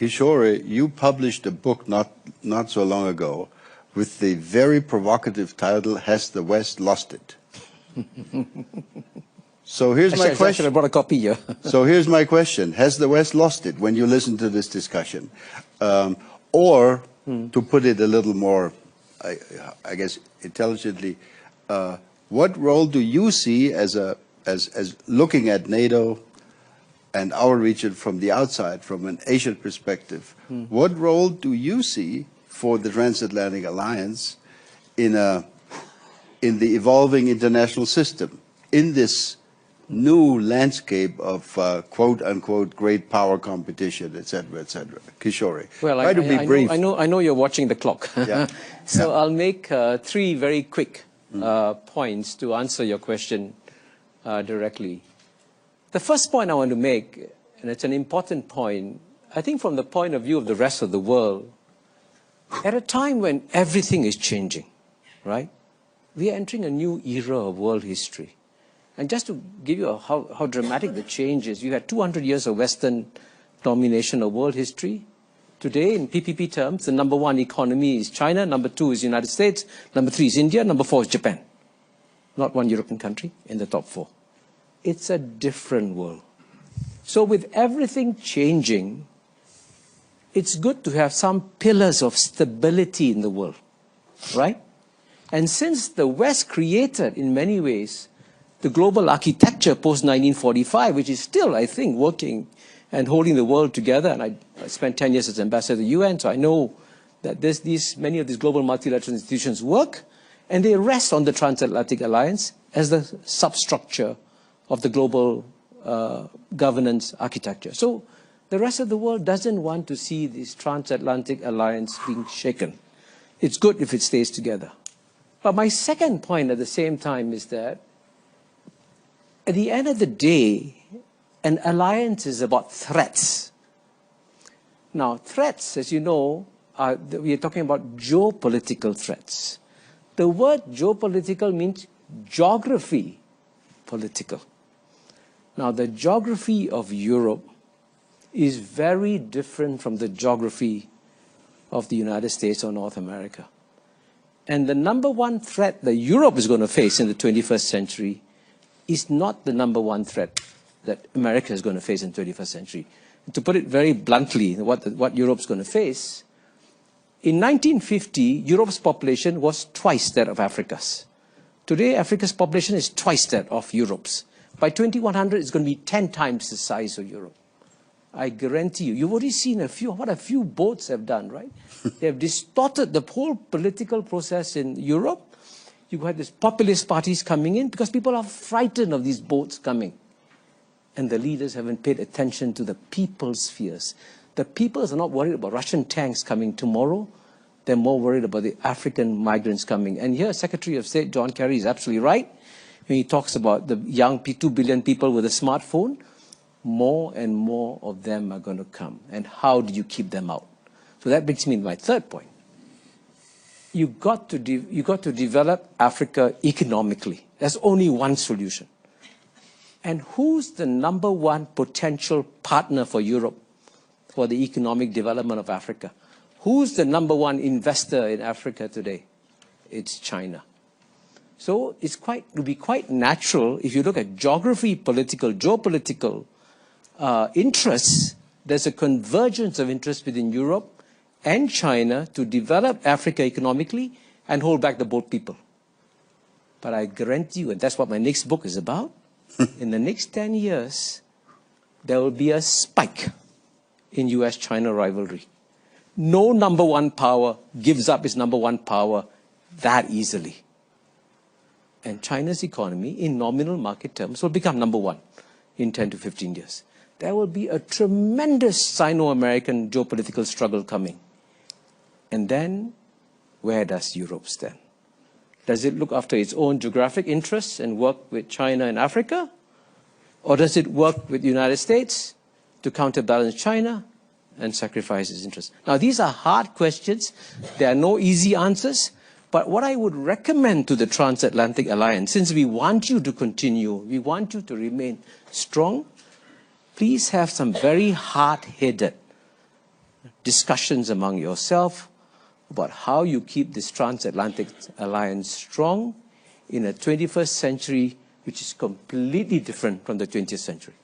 Kishore, you published a book not so long ago with the very provocative title, Has the West Lost It? So here's my question. I brought a copy here. So here's my question. Has the West lost it when you listen to this discussion? Or, to put it a little more, I guess, intelligently, what role do you see as looking at NATO and our region from the outside, from an Asian perspective? What role do you see for the transatlantic alliance in the evolving international system, in this new landscape of quote-unquote great power competition, et cetera, et cetera? Kishore, well, try to be brief. I know you're watching the clock. Yeah. So I'll make three very quick points to answer your question directly. The first point I want to make, and it's an important point, I think from the point of view of the rest of the world, at a time when everything is changing, right? We are entering a new era of world history. And just to give you how dramatic the change is, you had 200 years of Western domination of world history. Today, in PPP terms, the number one economy is China, number two is the United States, number three is India, number four is Japan. Not one European country in the top four. It's a different world. So with everything changing, it's good to have some pillars of stability in the world, right? And since the West created, in many ways, the global architecture post-1945, which is still, I think, working and holding the world together, and I spent 10 years as ambassador to the UN, so I know that many of these global multilateral institutions work, and they rest on the transatlantic alliance as the substructure of the global governance architecture. So the rest of the world doesn't want to see this transatlantic alliance being shaken. It's good if it stays together. But my second point at the same time is that at the end of the day, an alliance is about threats. Now, threats, as you know, we are talking about geopolitical threats. The word geopolitical means geography political. Now, the geography of Europe is very different from the geography of the United States or North America. And the number one threat that Europe is going to face in the 21st century is not the number one threat that America is going to face in the 21st century. To put it very bluntly, what Europe's going to face, in 1950, Europe's population was twice that of Africa's. Today, Africa's population is twice that of Europe's. By 2100, it's going to be 10 times the size of Europe. I guarantee you, you've already seen what a few boats have done, right? They have distorted the whole political process in Europe. You had these populist parties coming in because people are frightened of these boats coming. And the leaders haven't paid attention to the people's fears. The peoples are not worried about Russian tanks coming tomorrow. They're more worried about the African migrants coming. And here, Secretary of State John Kerry is absolutely right when he talks about the young 2 billion people with a smartphone. More and more of them are going to come. And how do you keep them out? So that brings me to my third point. You've got to develop Africa economically. There's only one solution. And who's the number one potential partner for Europe for the economic development of Africa? Who's the number one investor in Africa today? It's China. So it would be quite natural if you look at geography, geopolitical interests, there's a convergence of interest within Europe and China to develop Africa economically and hold back the boat people. But I guarantee you, and that's what my next book is about, in the next 10 years, there will be a spike in US-China rivalry. No number one power gives up its number one power that easily. And China's economy, in nominal market terms, will become number one in 10 to 15 years. There will be a tremendous Sino-American geopolitical struggle coming. And then, where does Europe stand? Does it look after its own geographic interests and work with China and Africa? Or does it work with the United States to counterbalance China and sacrifice its interests? Now, these are hard questions. There are no easy answers. But what I would recommend to the Transatlantic Alliance, since we want you to continue, we want you to remain strong, please have some very hard-headed discussions among yourself about how you keep this transatlantic alliance strong in a 21st century which is completely different from the 20th century.